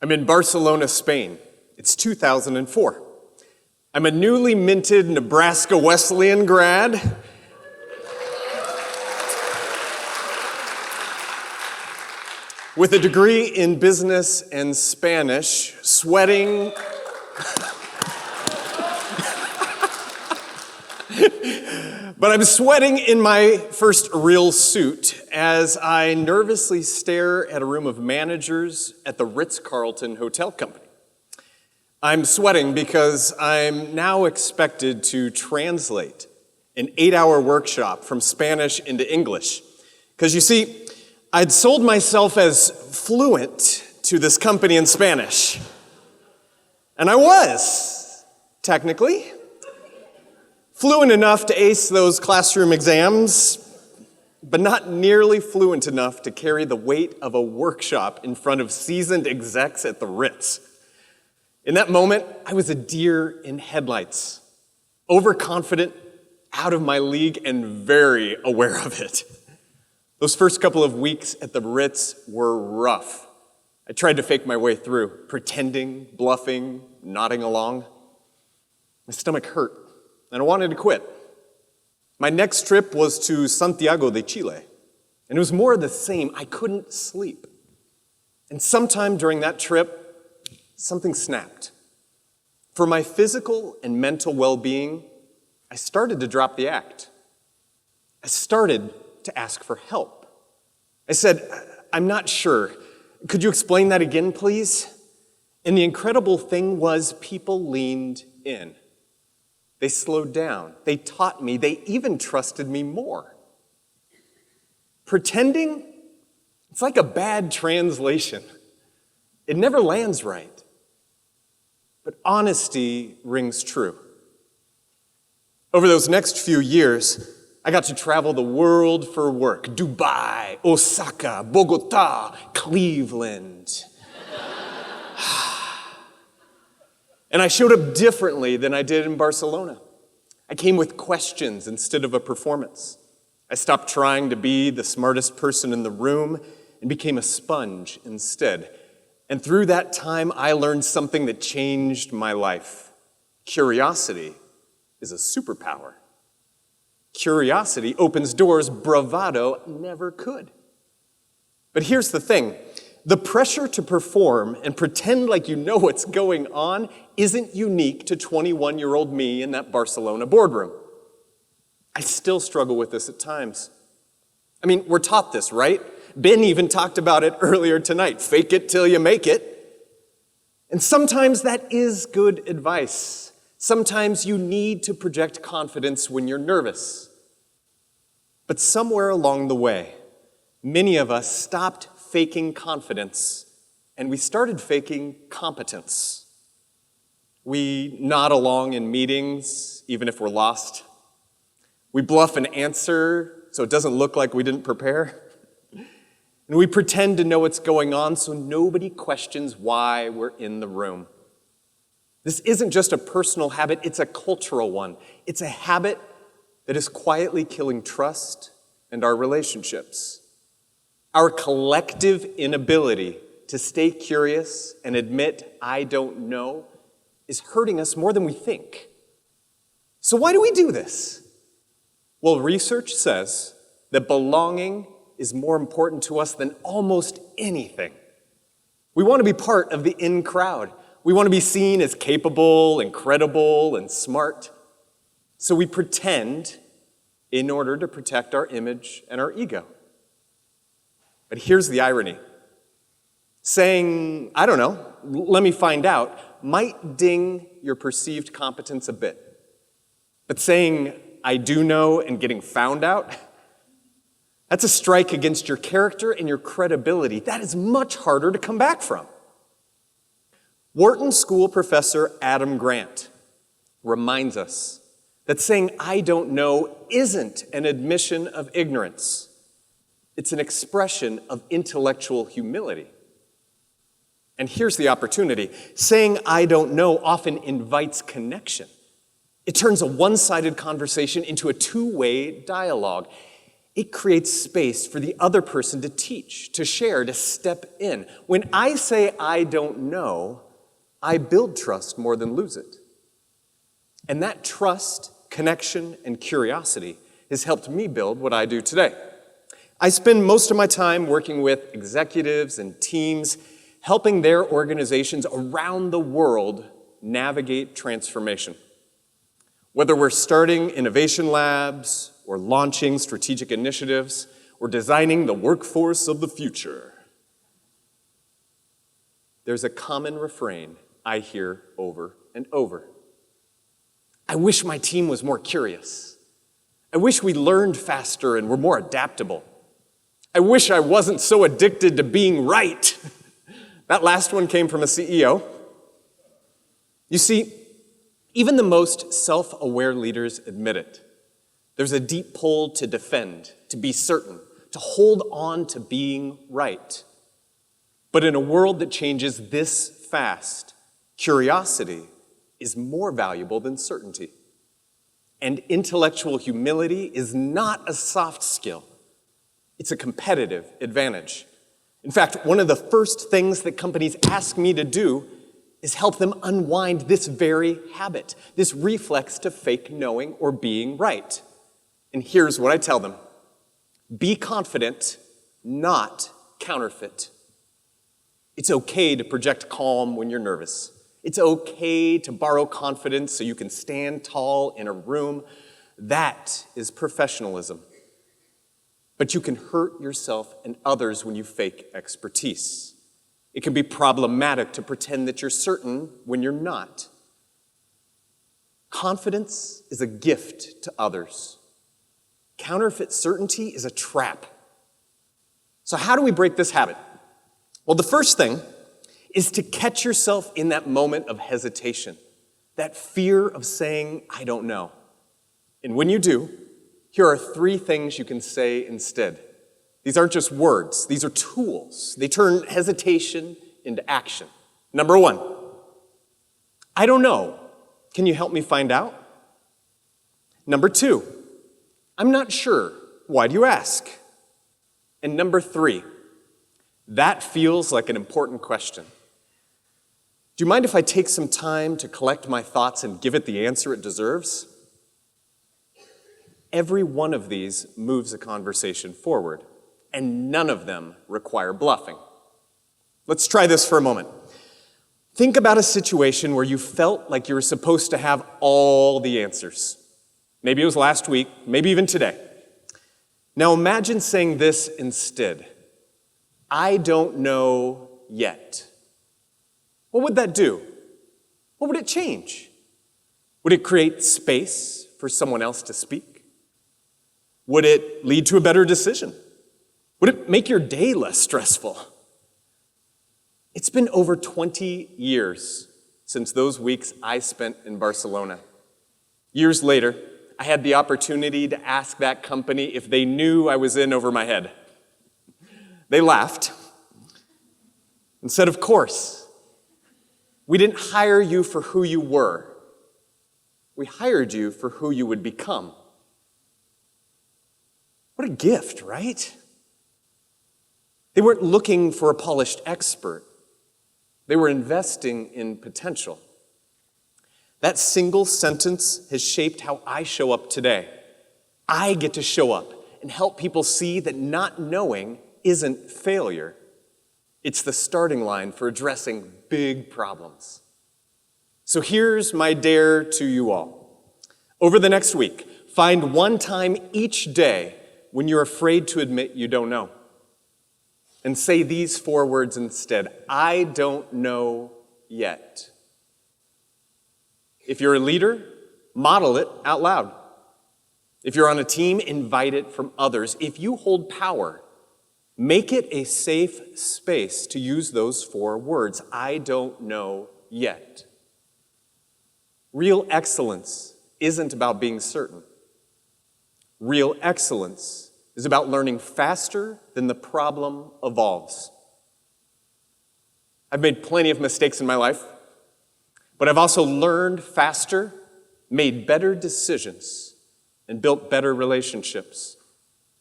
I'm in Barcelona, Spain. It's 2004. I'm a newly minted Nebraska Wesleyan grad. With a degree in business and Spanish, sweating. But I'm sweating in my first real suit as I nervously stare at a room of managers at the Ritz-Carlton Hotel Company. I'm sweating because I'm now expected to translate an 8-hour workshop from Spanish into English. Because you see, I'd sold myself as fluent to this company in Spanish. And I was, technically. Fluent enough to ace those classroom exams, but not nearly fluent enough to carry the weight of a workshop in front of seasoned execs at the Ritz. In that moment, I was a deer in headlights, overconfident, out of my league, and very aware of it. Those first couple of weeks at the Ritz were rough. I tried to fake my way through, pretending, bluffing, nodding along. My stomach hurt, and I wanted to quit. My next trip was to Santiago de Chile, and it was more of the same. I couldn't sleep. And sometime during that trip, something snapped. For my physical and mental well-being, I started to drop the act. I started to ask for help. I said, "I'm not sure. Could you explain that again, please?" And the incredible thing was people leaned in. They slowed down. They taught me. They even trusted me more. Pretending, it's like a bad translation. It never lands right. But honesty rings true. Over those next few years, I got to travel the world for work. Dubai, Osaka, Bogota, Cleveland. And I showed up differently than I did in Barcelona. I came with questions instead of a performance. I stopped trying to be the smartest person in the room and became a sponge instead. And through that time, I learned something that changed my life. Curiosity is a superpower. Curiosity opens doors bravado never could. But here's the thing. The pressure to perform and pretend like you know what's going on isn't unique to 21-year-old me in that Barcelona boardroom. I still struggle with this at times. I mean, we're taught this, right? Ben even talked about it earlier tonight. Fake it till you make it. And sometimes that is good advice. Sometimes you need to project confidence when you're nervous. But somewhere along the way, many of us stopped faking confidence, and we started faking competence. We nod along in meetings, even if we're lost. We bluff an answer so it doesn't look like we didn't prepare. And we pretend to know what's going on so nobody questions why we're in the room. This isn't just a personal habit, it's a cultural one. It's a habit that is quietly killing trust and our relationships. Our collective inability to stay curious and admit, "I don't know," is hurting us more than we think. So why do we do this? Well, research says that belonging is more important to us than almost anything. We want to be part of the in crowd. We want to be seen as capable and credible and smart. So we pretend in order to protect our image and our ego. But here's the irony. Saying, "I don't know, let me find out," might ding your perceived competence a bit. But saying, "I do know," and getting found out, that's a strike against your character and your credibility. That is much harder to come back from. Wharton School professor Adam Grant reminds us that saying, "I don't know," isn't an admission of ignorance. It's an expression of intellectual humility. And here's the opportunity. Saying, "I don't know," often invites connection. It turns a one-sided conversation into a two-way dialogue. it creates space for the other person to teach, to share, to step in. When I say I don't know, I build trust more than lose it. And that trust, connection, and curiosity has helped me build what I do today. I spend most of my time working with executives and teams, helping their organizations around the world navigate transformation. Whether we're starting innovation labs, or launching strategic initiatives, or designing the workforce of the future, there's a common refrain I hear over and over. I wish my team was more curious. I wish we learned faster and were more adaptable. I wish I wasn't so addicted to being right. That last one came from a CEO. You see, even the most self-aware leaders admit it. There's a deep pull to defend, to be certain, to hold on to being right. But in a world that changes this fast, curiosity is more valuable than certainty. And intellectual humility is not a soft skill. It's a competitive advantage. In fact, one of the first things that companies ask me to do is help them unwind this very habit, this reflex to fake knowing or being right. And here's what I tell them. Be confident, not counterfeit. It's okay to project calm when you're nervous. It's okay to borrow confidence so you can stand tall in a room. That is professionalism. But you can hurt yourself and others when you fake expertise. It can be problematic to pretend that you're certain when you're not. Confidence is a gift to others. Counterfeit certainty is a trap. So how do we break this habit? Well, the first thing is to catch yourself in that moment of hesitation, that fear of saying, I don't know. And when you do, here are 3 things you can say instead. These aren't just words, these are tools. They turn hesitation into action. Number 1, I don't know. Can you help me find out? Number 2, I'm not sure. Why do you ask? And number 3, that feels like an important question. Do you mind if I take some time to collect my thoughts and give it the answer it deserves? Every one of these moves a conversation forward, and none of them require bluffing. Let's try this for a moment. Think about a situation where you felt like you were supposed to have all the answers. Maybe it was last week, maybe even today. Now imagine saying this instead. I don't know yet. What would that do? What would it change? Would it create space for someone else to speak? Would it lead to a better decision? Would it make your day less stressful? It's been over 20 years since those weeks I spent in Barcelona. Years later, I had the opportunity to ask that company if they knew I was in over my head. They laughed and said, of course. We didn't hire you for who you were. We hired you for who you would become. What a gift, right? They weren't looking for a polished expert. They were investing in potential. That single sentence has shaped how I show up today. I get to show up and help people see that not knowing isn't failure. It's the starting line for addressing big problems. So here's my dare to you all. Over the next week, find one time each day when you're afraid to admit you don't know. And say these 4 words instead. I don't know yet. If you're a leader, model it out loud. If you're on a team, invite it from others. If you hold power, make it a safe space to use those 4 words. I don't know yet. Real excellence isn't about being certain. Real excellence is about learning faster than the problem evolves. I've made plenty of mistakes in my life, but I've also learned faster, made better decisions, and built better relationships.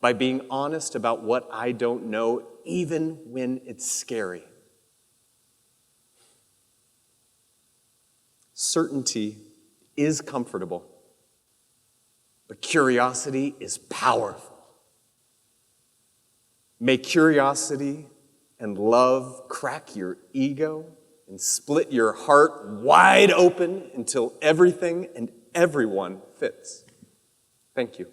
by being honest about what I don't know, even when it's scary. Certainty is comfortable, but curiosity is powerful. May curiosity and love crack your ego and split your heart wide open until everything and everyone fits. Thank you.